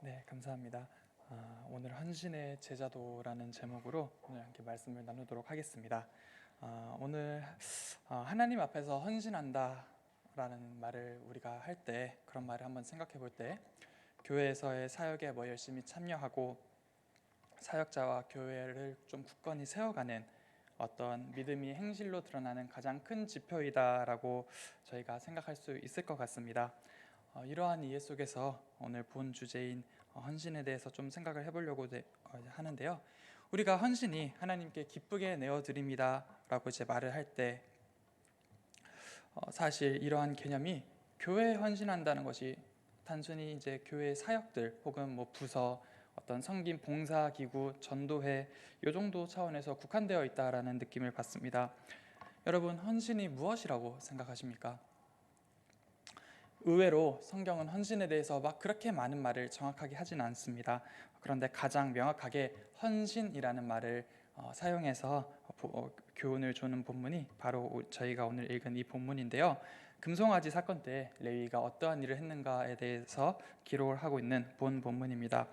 네, 감사합니다. 오늘 헌신의 제자도라는 제목으로 오늘 함께 말씀을 나누도록 하겠습니다. 오늘 하나님 앞에서 헌신한다라는 말을 우리가 할 때, 그런 말을 한번 생각해 볼 때, 교회에서의 사역에 열심히 참여하고 사역자와 교회를 좀 굳건히 세워가는 어떤 믿음이 행실로 드러나는 가장 큰 지표이다라고 저희가 생각할 수 있을 것 같습니다. 이러한 이해 속에서 오늘 본 주제인 헌신에 대해서 좀 생각을 해보려고 하는데요. 우리가 헌신이 하나님께 기쁘게 내어드립니다 라고 이제 말을 할 때 사실 이러한 개념이 교회에 헌신한다는 것이 단순히 이제 교회 사역들 혹은 뭐 부서, 어떤 성김 봉사기구, 전도회 이 정도 차원에서 국한되어 있다라는 느낌을 받습니다. 여러분, 헌신이 무엇이라고 생각하십니까? 의외로 성경은 헌신에 대해서 막 그렇게 많은 말을 정확하게 하지는 않습니다. 그런데 가장 명확하게 헌신이라는 말을 사용해서 교훈을 주는 본문이 바로 저희가 오늘 읽은 이 본문인데요. 금송아지 사건 때 레위가 어떠한 일을 했는가에 대해서 기록을 하고 있는 본문입니다.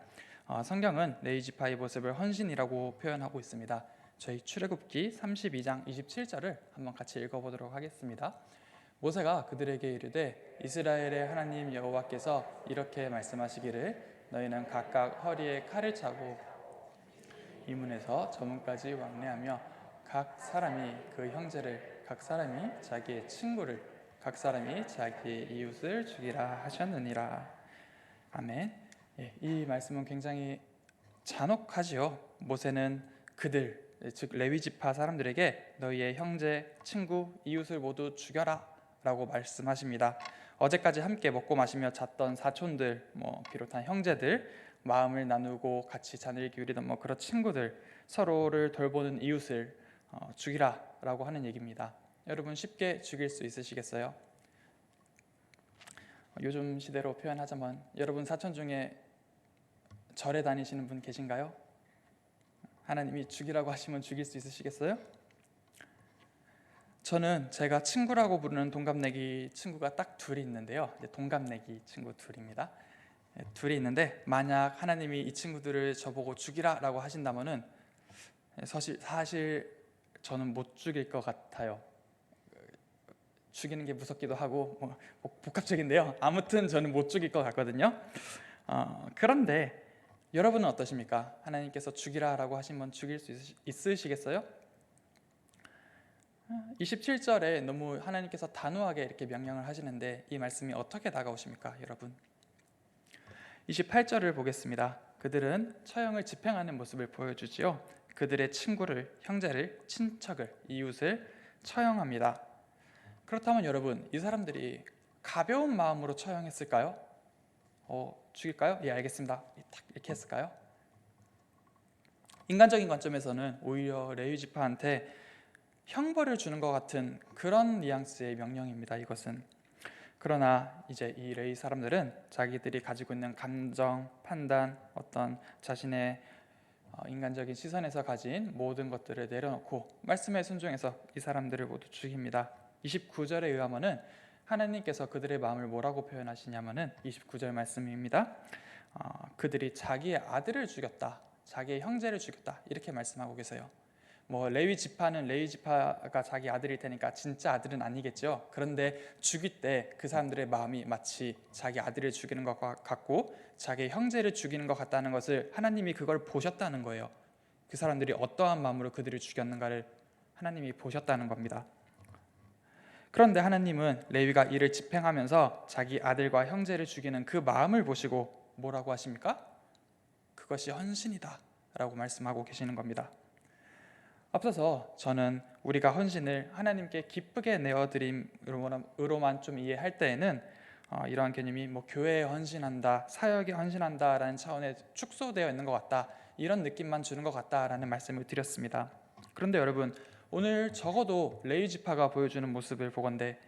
성경은 레위 지파의 모습을 헌신이라고 표현하고 있습니다. 저희 출애굽기 32장 27절을 한번 같이 읽어보도록 하겠습니다. 모세가 그들에게 이르되 이스라엘의 하나님 여호와께서 이렇게 말씀하시기를 너희는 각각 허리에 칼을 차고 이 문에서 저 문까지 왕래하며 각 사람이 그 형제를, 각 사람이 자기의 친구를, 각 사람이 자기의 이웃을 죽이라 하셨느니라. 아멘. 이 말씀은 굉장히 잔혹하지요. 모세는 그들, 즉 레위 지파 사람들에게 너희의 형제, 친구, 이웃을 모두 죽여라 라고 말씀하십니다. 어제까지 함께 먹고 마시며 잤던 사촌들, 비롯한 형제들, 마음을 나누고 같이 자리를 기울이던 그런 친구들, 서로를 돌보는 이웃을 죽이라 라고 하는 얘기입니다. 여러분, 쉽게 죽일 수 있으시겠어요? 요즘 시대로 표현하자면 여러분 사촌 중에 절에 다니시는 분 계신가요? 하나님이 죽이라고 하시면 죽일 수 있으시겠어요? 저는 제가 친구라고 부르는 동갑내기 친구가 딱 둘이 있는데요. 동갑내기 친구 둘입니다. 둘이 있는데 만약 하나님이 이 친구들을 저보고 죽이라라고 하신다면은 사실 저는 못 죽일 것 같아요. 죽이는 게 무섭기도 하고 복합적인데요. 아무튼 저는 못 죽일 것 같거든요. 그런데 여러분은 어떠십니까? 하나님께서 죽이라라고 하시면 죽일 수 있으시겠어요? 27절에 너무 하나님께서 단호하게 이렇게 명령을 하시는데 이 말씀이 어떻게 다가오십니까, 여러분? 28절을 보겠습니다. 그들은 처형을 집행하는 모습을 보여주지요. 그들의 친구를, 형제를, 친척을, 이웃을 처형합니다. 그렇다면 여러분, 이 사람들이 가벼운 마음으로 처형했을까요? 죽일까요? 예, 알겠습니다. 이렇게 했을까요? 인간적인 관점에서는 오히려 레위 지파한테 형벌을 주는 것 같은 그런 뉘앙스의 명령입니다. 이것은. 그러나 이제 이 레위 사람들은 자기들이 가지고 있는 감정, 판단, 어떤 자신의 인간적인 시선에서 가진 모든 것들을 내려놓고 말씀에 순종해서 이 사람들을 모두 죽입니다. 29절에 의하면은 하나님께서 그들의 마음을 뭐라고 표현하시냐면은 29절 말씀입니다. 그들이 자기의 아들을 죽였다, 자기의 형제를 죽였다, 이렇게 말씀하고 계세요. 레위 지파는 레위 지파가 자기 아들일 테니까 진짜 아들은 아니겠죠. 그런데 죽일 때 그 사람들의 마음이 마치 자기 아들을 죽이는 것 같고 자기 형제를 죽이는 것 같다는 것을 하나님이 그걸 보셨다는 거예요. 그 사람들이 어떠한 마음으로 그들을 죽였는가를 하나님이 보셨다는 겁니다. 그런데 하나님은 레위가 이를 집행하면서 자기 아들과 형제를 죽이는 그 마음을 보시고 뭐라고 하십니까? 그것이 헌신이다 라고 말씀하고 계시는 겁니다. 앞서서 저는 우리가 헌신을 하나님께 기쁘게 내어드림으로만 좀 이해할 때에는 이러한 개념이 교회에 헌신한다, 사역에 헌신한다 라는 차원에 축소되어 있는 것 같다, 이런 느낌만 주는 것 같다라는 말씀을 드렸습니다. 그런데 여러분, 오늘 적어도 레위 지파가 보여주는 모습을 보건대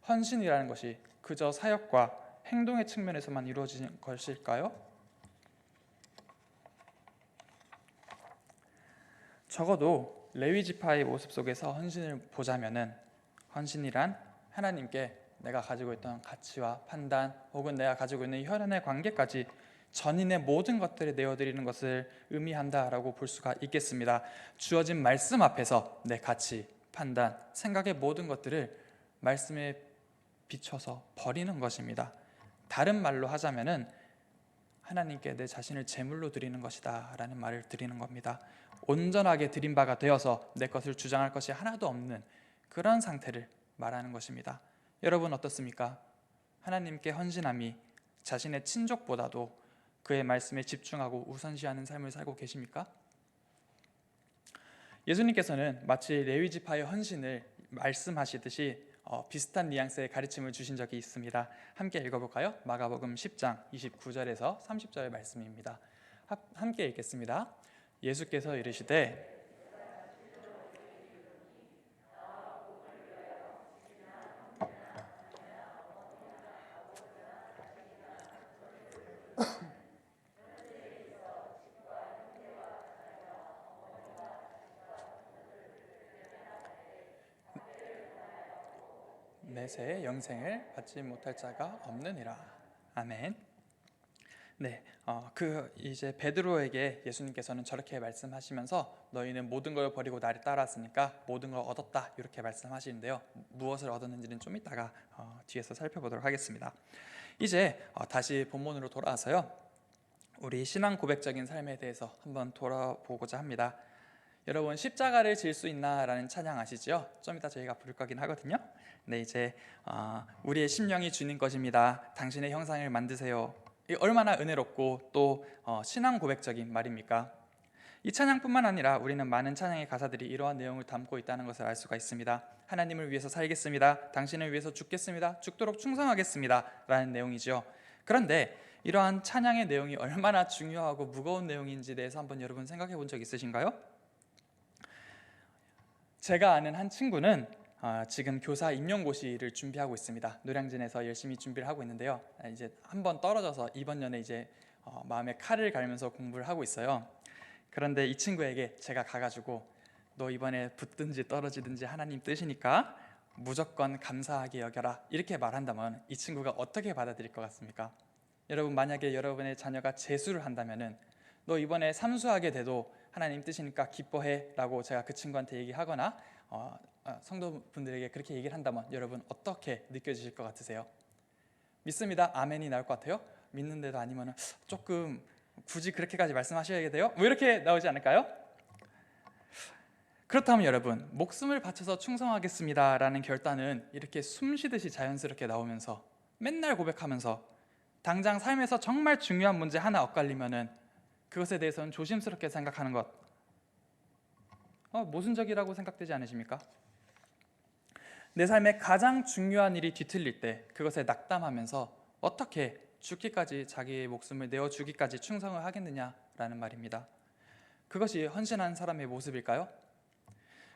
헌신이라는 것이 그저 사역과 행동의 측면에서만 이루어지는 것일까요? 적어도 레위 지파의 모습 속에서 헌신을 보자면은 헌신이란 하나님께 내가 가지고 있던 가치와 판단 혹은 내가 가지고 있는 혈연의 관계까지 전인의 모든 것들을 내어드리는 것을 의미한다라고 볼 수가 있겠습니다. 주어진 말씀 앞에서 내 가치, 판단, 생각의 모든 것들을 말씀에 비춰서 버리는 것입니다. 다른 말로 하자면은 하나님께 내 자신을 제물로 드리는 것이다 라는 말을 드리는 겁니다. 온전하게 드린 바가 되어서 내 것을 주장할 것이 하나도 없는 그런 상태를 말하는 것입니다. 여러분 어떻습니까? 하나님께 헌신함이 자신의 친족보다도 그의 말씀에 집중하고 우선시하는 삶을 살고 계십니까? 예수님께서는 마치 레위지파의 헌신을 말씀하시듯이 비슷한 뉘앙스의 가르침을 주신 적이 있습니다. 함께 읽어볼까요? 마가복음 10장 29절에서 30절의 말씀입니다. 함께 읽겠습니다. 예수께서 이르시되 내세 영생을 받지 못할 자가 없느니라. 아멘. 네, 이제 베드로에게 예수님께서는 저렇게 말씀하시면서 너희는 모든 걸 버리고 나를 따랐으니까 모든 걸 얻었다 이렇게 말씀하시는데요. 무엇을 얻었는지는 좀 이따가 뒤에서 살펴보도록 하겠습니다. 이제 다시 본문으로 돌아와서요. 우리 신앙 고백적인 삶에 대해서 한번 돌아보고자 합니다. 여러분 십자가를 질 수 있나라는 찬양 아시죠? 좀 이따 저희가 부를 거긴 하거든요. 네, 이제 우리의 심령이 주님 것입니다. 당신의 형상을 만드세요. 이 얼마나 은혜롭고 또 신앙 고백적인 말입니까? 이 찬양뿐만 아니라 우리는 많은 찬양의 가사들이 이러한 내용을 담고 있다는 것을 알 수가 있습니다. 하나님을 위해서 살겠습니다. 당신을 위해서 죽겠습니다. 죽도록 충성하겠습니다 라는 내용이죠. 그런데 이러한 찬양의 내용이 얼마나 중요하고 무거운 내용인지에 대해서 한번 여러분 생각해 본 적 있으신가요? 제가 아는 한 친구는 지금 교사 임용고시를 준비하고 있습니다. 노량진에서 열심히 준비를 하고 있는데요. 이제 한번 떨어져서 이번 년에 이제 마음에 칼을 갈면서 공부를 하고 있어요. 그런데 이 친구에게 제가 가가지고 너 이번에 붙든지 떨어지든지 하나님 뜻이니까 무조건 감사하게 여겨라 이렇게 말한다면 이 친구가 어떻게 받아들일 것 같습니까? 여러분 만약에 여러분의 자녀가 재수를 한다면은 너 이번에 삼수하게 돼도 하나님 뜻이니까 기뻐해 라고 제가 그 친구한테 얘기하거나 성도분들에게 그렇게 얘기를 한다면 여러분 어떻게 느껴지실 것 같으세요? 믿습니다. 아멘이 나올 것 같아요? 믿는데도 아니면 조금 굳이 그렇게까지 말씀하셔야 돼요? 뭐 이렇게 나오지 않을까요? 그렇다면 여러분 목숨을 바쳐서 충성하겠습니다 라는 결단은 이렇게 숨쉬듯이 자연스럽게 나오면서 맨날 고백하면서 당장 삶에서 정말 중요한 문제 하나 엇갈리면은 그것에 대해서는 조심스럽게 생각하는 것 모순적이라고 생각되지 않으십니까? 내 삶에 가장 중요한 일이 뒤틀릴 때 그것에 낙담하면서 어떻게 죽기까지 자기의 목숨을 내어주기까지 충성을 하겠느냐라는 말입니다. 그것이 헌신한 사람의 모습일까요?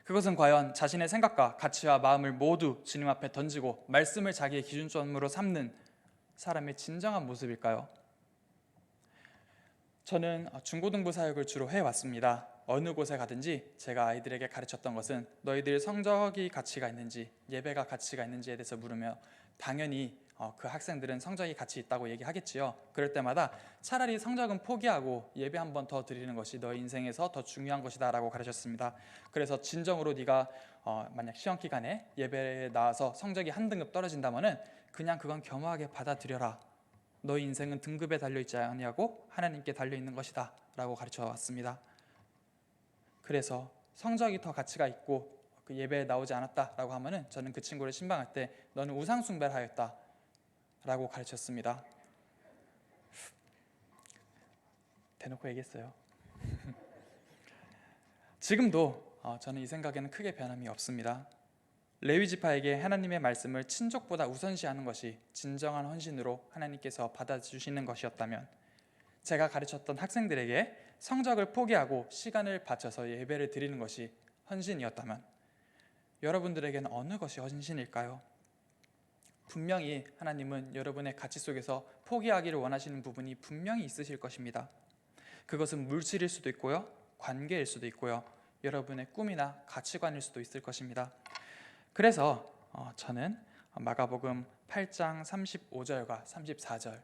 그것은 과연 자신의 생각과 가치와 마음을 모두 주님 앞에 던지고 말씀을 자기의 기준점으로 삼는 사람의 진정한 모습일까요? 저는 중고등부 사역을 주로 해왔습니다. 어느 곳에 가든지 제가 아이들에게 가르쳤던 것은 너희들 성적이 가치가 있는지 예배가 가치가 있는지에 대해서 물으며 당연히 그 학생들은 성적이 가치 있다고 얘기하겠지요. 그럴 때마다 차라리 성적은 포기하고 예배 한 번 더 드리는 것이 너희 인생에서 더 중요한 것이다 라고 가르쳤습니다. 그래서 진정으로 네가 만약 시험 기간에 예배에 나와서 성적이 한 등급 떨어진다면 그냥 그건 겸허하게 받아들여라. 너희 인생은 등급에 달려있지 아니하고 하나님께 달려있는 것이다 라고 가르쳐 왔습니다. 그래서 성적이 더 가치가 있고 그 예배에 나오지 않았다 라고 하면은 저는 그 친구를 신방할 때 너는 우상 숭배를 하였다 라고 가르쳤습니다. 대놓고 얘기했어요. 지금도 저는 이 생각에는 크게 변함이 없습니다. 레위지파에게 하나님의 말씀을 친족보다 우선시하는 것이 진정한 헌신으로 하나님께서 받아주시는 것이었다면 제가 가르쳤던 학생들에게 성적을 포기하고 시간을 바쳐서 예배를 드리는 것이 헌신이었다면 여러분들에게는 어느 것이 헌신일까요? 분명히 하나님은 여러분의 가치 속에서 포기하기를 원하시는 부분이 분명히 있으실 것입니다. 그것은 물질일 수도 있고요, 관계일 수도 있고요, 여러분의 꿈이나 가치관일 수도 있을 것입니다. 그래서 저는 마가복음 8장 35절과 34절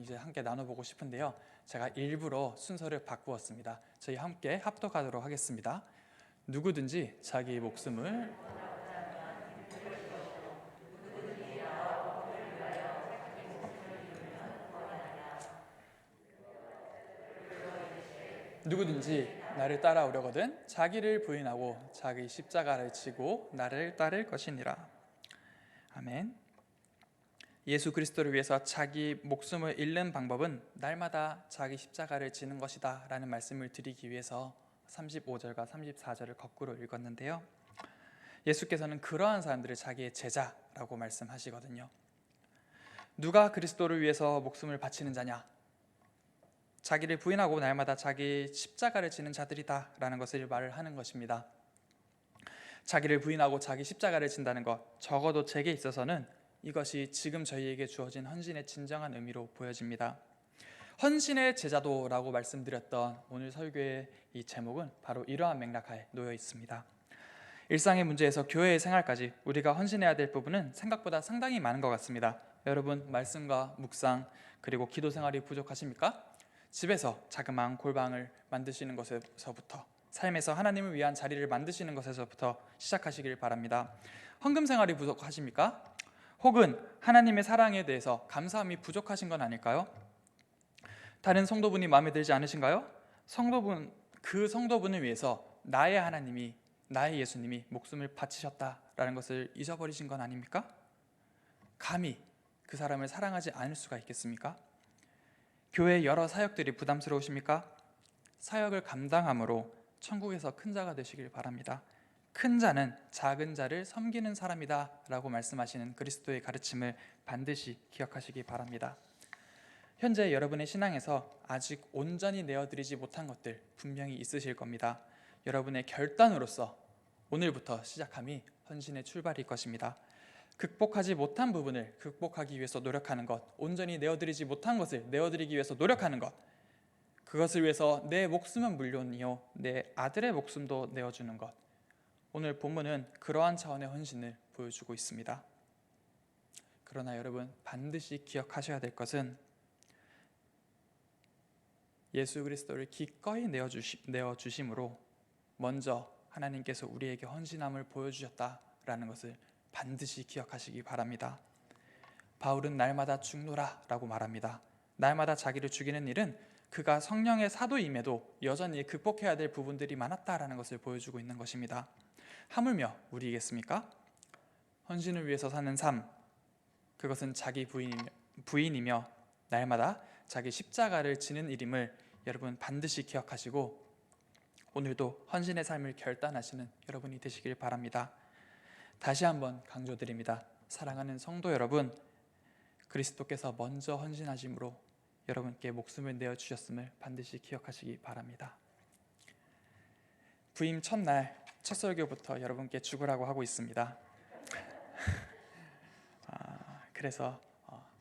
이제 함께 나눠보고 싶은데요. 제가 일부러 순서를 바꾸었습니다. 저희 함께 합독하도록 하겠습니다. 누구든지 자기 목숨을 누구든지 나를 따라오려거든 자기를 부인하고 자기 십자가를 지고 나를 따를 것이니라. 아멘. 예수 그리스도를 위해서 자기 목숨을 잃는 방법은 날마다 자기 십자가를 지는 것이다 라는 말씀을 드리기 위해서 35절과 34절을 거꾸로 읽었는데요. 예수께서는 그러한 사람들을 자기의 제자라고 말씀하시거든요. 누가 그리스도를 위해서 목숨을 바치는 자냐? 자기를 부인하고 날마다 자기 십자가를 지는 자들이다 라는 것을 말을 하는 것입니다. 자기를 부인하고 자기 십자가를 진다는 것, 적어도 제게 있어서는 이것이 지금 저희에게 주어진 헌신의 진정한 의미로 보여집니다. 헌신의 제자도라고 말씀드렸던 오늘 설교의 이 제목은 바로 이러한 맥락하에 놓여 있습니다. 일상의 문제에서 교회의 생활까지 우리가 헌신해야 될 부분은 생각보다 상당히 많은 것 같습니다. 여러분, 말씀과 묵상 그리고 기도 생활이 부족하십니까? 집에서 자그마한 골방을 만드시는 것에서부터, 삶에서 하나님을 위한 자리를 만드시는 것에서부터 시작하시길 바랍니다. 헌금 생활이 부족하십니까? 혹은 하나님의 사랑에 대해서 감사함이 부족하신 건 아닐까요? 다른 성도분이 마음에 들지 않으신가요? 그 성도분을 위해서 나의 하나님이, 나의 예수님이 목숨을 바치셨다라는 것을 잊어버리신 건 아닙니까? 감히 그 사람을 사랑하지 않을 수가 있겠습니까? 교회의 여러 사역들이 부담스러우십니까? 사역을 감당함으로 천국에서 큰 자가 되시길 바랍니다. 큰 자는 작은 자를 섬기는 사람이다 라고 말씀하시는 그리스도의 가르침을 반드시 기억하시기 바랍니다. 현재 여러분의 신앙에서 아직 온전히 내어드리지 못한 것들 분명히 있으실 겁니다. 여러분의 결단으로서 오늘부터 시작함이 헌신의 출발일 것입니다. 극복하지 못한 부분을 극복하기 위해서 노력하는 것, 온전히 내어드리지 못한 것을 내어드리기 위해서 노력하는 것, 그것을 위해서 내 목숨은 물론이요 내 아들의 목숨도 내어주는 것, 오늘 본문은 그러한 차원의 헌신을 보여주고 있습니다. 그러나 여러분, 반드시 기억하셔야 될 것은 예수 그리스도를 기꺼이 내어주심으로 먼저 하나님께서 우리에게 헌신함을 보여주셨다라는 것을 반드시 기억하시기 바랍니다. 바울은 날마다 죽노라 라고 말합니다. 날마다 자기를 죽이는 일은 그가 성령의 사도임에도 여전히 극복해야 될 부분들이 많았다라는 것을 보여주고 있는 것입니다. 하물며 우리이겠습니까? 헌신을 위해서 사는 삶, 그것은 자기 부인이며 날마다 자기 십자가를 지는 일임을 여러분 반드시 기억하시고 오늘도 헌신의 삶을 결단하시는 여러분이 되시길 바랍니다. 다시 한번 강조드립니다. 사랑하는 성도 여러분, 그리스도께서 먼저 헌신하심으로 여러분께 목숨을 내어주셨음을 반드시 기억하시기 바랍니다. 부임 첫날 첫 설교부터 여러분께 죽으라고 하고 있습니다. 그래서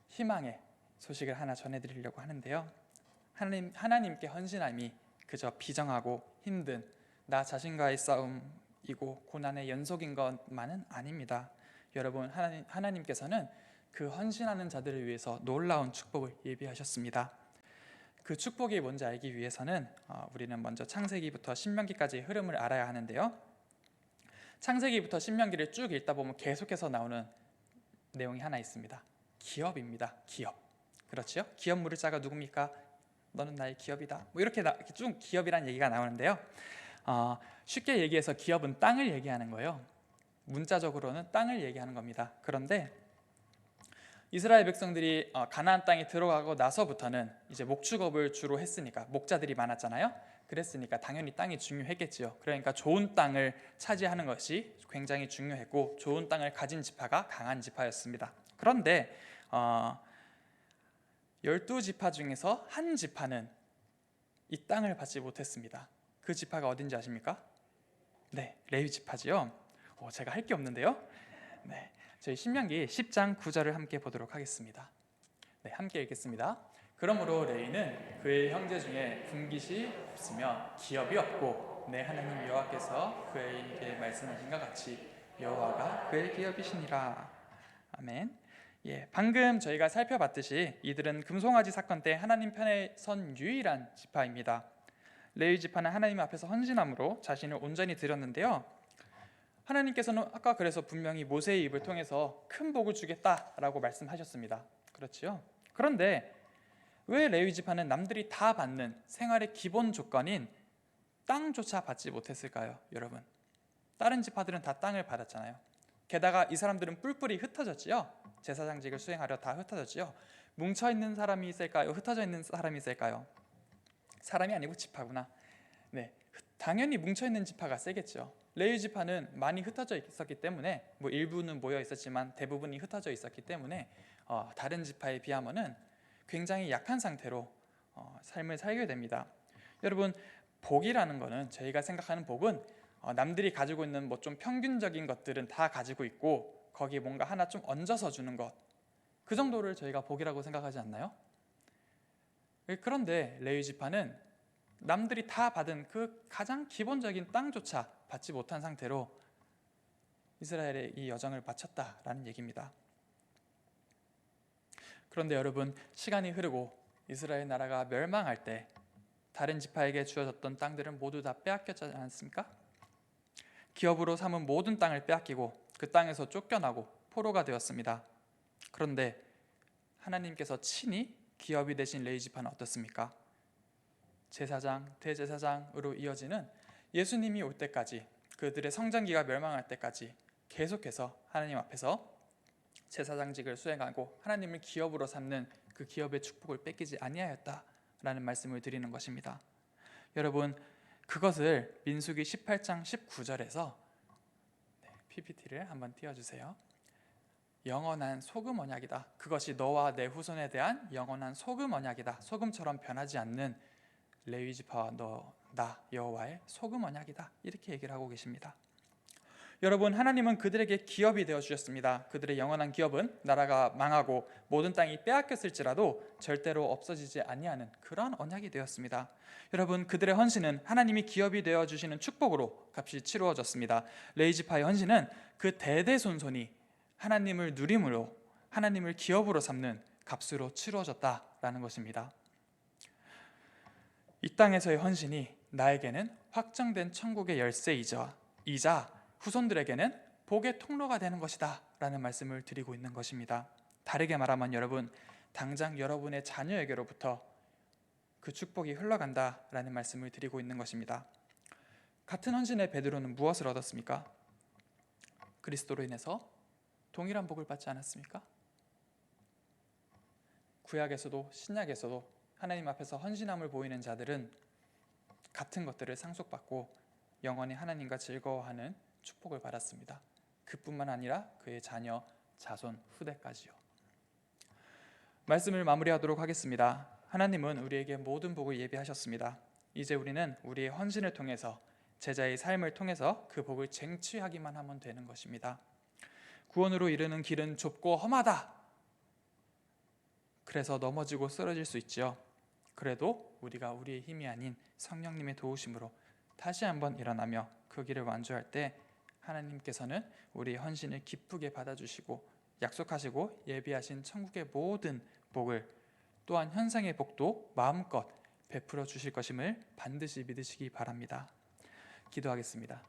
희망의 소식을 하나 전해드리려고 하는데요. 하나님께 헌신함이 그저 비정하고 힘든 나 자신과의 싸움이고 고난의 연속인 것만은 아닙니다. 여러분, 하나님께서는 그 헌신하는 자들을 위해서 놀라운 축복을 예비하셨습니다. 그 축복이 뭔지 알기 위해서는 우리는 먼저 창세기부터 신명기까지의 흐름을 알아야 하는데요. 창세기부터 신명기를 쭉 읽다 보면 계속해서 나오는 내용이 하나 있습니다. 기업입니다. 기업. 그렇죠? 기업 물을 자가 누굽니까? 너는 나의 기업이다. 뭐 이렇게 쭉 기업이라는 얘기가 나오는데요. 쉽게 얘기해서 기업은 땅을 얘기하는 거예요. 문자적으로는 땅을 얘기하는 겁니다. 그런데 이스라엘 백성들이 가나안 땅에 들어가고 나서부터는 이제 목축업을 주로 했으니까, 목자들이 많았잖아요. 그랬으니까 당연히 땅이 중요했겠지요. 그러니까 좋은 땅을 차지하는 것이 굉장히 중요했고 좋은 땅을 가진 지파가 강한 지파였습니다. 그런데 12지파 중에서 한 지파는 이 땅을 받지 못했습니다. 그 지파가 어딘지 아십니까? 네, 레위 지파지요. 제가 할 게 없는데요. 네, 저희 신명기 10장 9절을 함께 보도록 하겠습니다. 네, 함께 읽겠습니다. 그러므로 레위는 그의 형제 중에 분깃이 없으며 기업이 없고 내 하나님 여호와께서 그에게 말씀하신 것 같이 여호와가 그의 기업이시니라. 아멘. 방금 저희가 살펴봤듯이 이들은 금송아지 사건 때 하나님 편에 선 유일한 지파입니다. 레위 지파는 하나님 앞에서 헌신함으로 자신을 온전히 드렸는데요. 하나님께서는 아까 그래서 분명히 모세의 입을 통해서 큰 복을 주겠다라고 말씀하셨습니다. 그렇지요? 그런데 왜 레위 지파는 남들이 다 받는 생활의 기본 조건인 땅조차 받지 못했을까요? 여러분, 다른 지파들은 다 땅을 받았잖아요. 게다가 이 사람들은 뿔뿔이 흩어졌지요. 제사장직을 수행하려 다 흩어졌지요. 뭉쳐있는 사람이 있을까요? 흩어져 있는 사람이 있을까요? 사람이 아니고 지파구나. 당연히 뭉쳐있는 지파가 세겠죠. 레위 지파는 많이 흩어져 있었기 때문에 일부는 모여 있었지만 대부분이 흩어져 있었기 때문에 다른 지파에 비하면은 굉장히 약한 상태로 삶을 살게 됩니다. 여러분, 복이라는 거는 저희가 생각하는 복은 남들이 가지고 있는 좀 평균적인 것들은 다 가지고 있고 거기에 뭔가 하나 좀 얹어서 주는 것, 그 정도를 저희가 복이라고 생각하지 않나요? 그런데 레위 지파는 남들이 다 받은 그 가장 기본적인 땅조차 받지 못한 상태로 이스라엘의 이 여정을 마쳤다라는 얘기입니다. 그런데 여러분, 시간이 흐르고 이스라엘 나라가 멸망할 때 다른 지파에게 주어졌던 땅들은 모두 다 빼앗겼지 않습니까? 기업으로 삼은 모든 땅을 빼앗기고 그 땅에서 쫓겨나고 포로가 되었습니다. 그런데 하나님께서 친히 기업이 되신 레위 지파는 어떻습니까? 제사장, 대제사장으로 이어지는 예수님이 올 때까지, 그들의 성전기가 멸망할 때까지 계속해서 하나님 앞에서 제사장직을 수행하고 하나님을 기업으로 삼는 그 기업의 축복을 뺏기지 아니하였다라는 말씀을 드리는 것입니다. 여러분, 그것을 민수기 18장 19절에서 PPT를 한번 띄워주세요. 영원한 소금 언약이다. 그것이 너와 내 후손에 대한 영원한 소금 언약이다. 소금처럼 변하지 않는 레위 지파와 나 여호와의 소금 언약이다. 이렇게 얘기를 하고 계십니다. 여러분, 하나님은 그들에게 기업이 되어 주셨습니다. 그들의 영원한 기업은 나라가 망하고 모든 땅이 빼앗겼을지라도 절대로 없어지지 아니하는 그런 언약이 되었습니다. 여러분, 그들의 헌신은 하나님이 기업이 되어 주시는 축복으로 값이 치루어졌습니다. 레위 지파의 헌신은 그 대대손손이 하나님을 누림으로, 하나님을 기업으로 삼는 값으로 치루어졌다라는 것입니다. 이 땅에서의 헌신이 나에게는 확정된 천국의 열쇠이자 후손들에게는 복의 통로가 되는 것이다 라는 말씀을 드리고 있는 것입니다. 다르게 말하면 여러분, 당장 여러분의 자녀에게로부터 그 축복이 흘러간다 라는 말씀을 드리고 있는 것입니다. 같은 헌신의 베드로는 무엇을 얻었습니까? 그리스도로 인해서 동일한 복을 받지 않았습니까? 구약에서도 신약에서도 하나님 앞에서 헌신함을 보이는 자들은 같은 것들을 상속받고 영원히 하나님과 즐거워하는 축복을 받았습니다. 그뿐만 아니라 그의 자녀, 자손, 후대까지요. 말씀을 마무리하도록 하겠습니다. 하나님은 우리에게 모든 복을 예비하셨습니다. 이제 우리는 우리의 헌신을 통해서, 제자의 삶을 통해서 그 복을 쟁취하기만 하면 되는 것입니다. 구원으로 이르는 길은 좁고 험하다. 그래서 넘어지고 쓰러질 수 있지요. 그래도 우리가 우리의 힘이 아닌 성령님의 도우심으로 다시 한번 일어나며 그 길을 완주할 때 하나님께서는 우리의 헌신을 기쁘게 받아주시고 약속하시고 예비하신 천국의 모든 복을, 또한 현생의 복도 마음껏 베풀어 주실 것임을 반드시 믿으시기 바랍니다. 기도하겠습니다.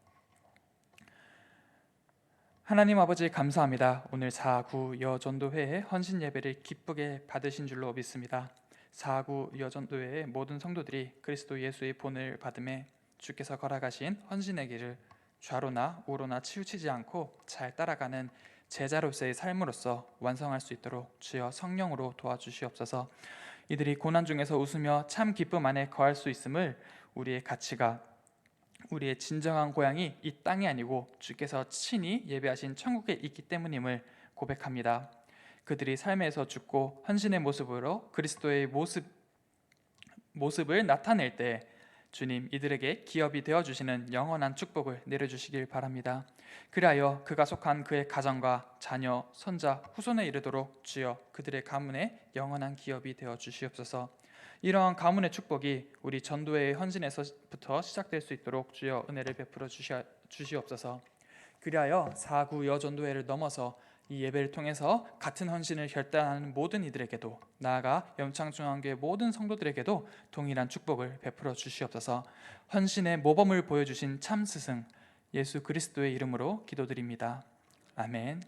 하나님 아버지, 감사합니다. 오늘 4구 여전도회의 헌신 예배를 기쁘게 받으신 줄로 믿습니다. 4구 여전도회의 모든 성도들이 그리스도 예수의 본을 받음에 주께서 걸어가신 헌신의 길을 좌로나 우로나 치우치지 않고 잘 따라가는 제자로서의 삶으로서 완성할 수 있도록 주여 성령으로 도와주시옵소서. 이들이 고난 중에서 웃으며 참 기쁨 안에 거할 수 있음을, 우리의 가치가, 우리의 진정한 고향이 이 땅이 아니고 주께서 친히 예배하신 천국에 있기 때문임을 고백합니다. 그들이 삶에서 죽고 헌신의 모습으로 그리스도의 모습을 나타낼 때 주님, 이들에게 기업이 되어주시는 영원한 축복을 내려주시길 바랍니다. 그리하여 그가 속한 그의 가정과 자녀, 손자, 후손에 이르도록 주여 그들의 가문에 영원한 기업이 되어주시옵소서. 이러한 가문의 축복이 우리 전도회의 헌신에서부터 시작될 수 있도록 주여 은혜를 베풀어 주시옵소서. 그리하여 4구 여전도회를 넘어서 이 예배를 통해서 같은 헌신을 결단하는 모든 이들에게도, 나아가 염창중앙교회 모든 성도들에게도 동일한 축복을 베풀어 주시옵소서. 헌신의 모범을 보여주신 참 스승 예수 그리스도의 이름으로 기도드립니다. 아멘.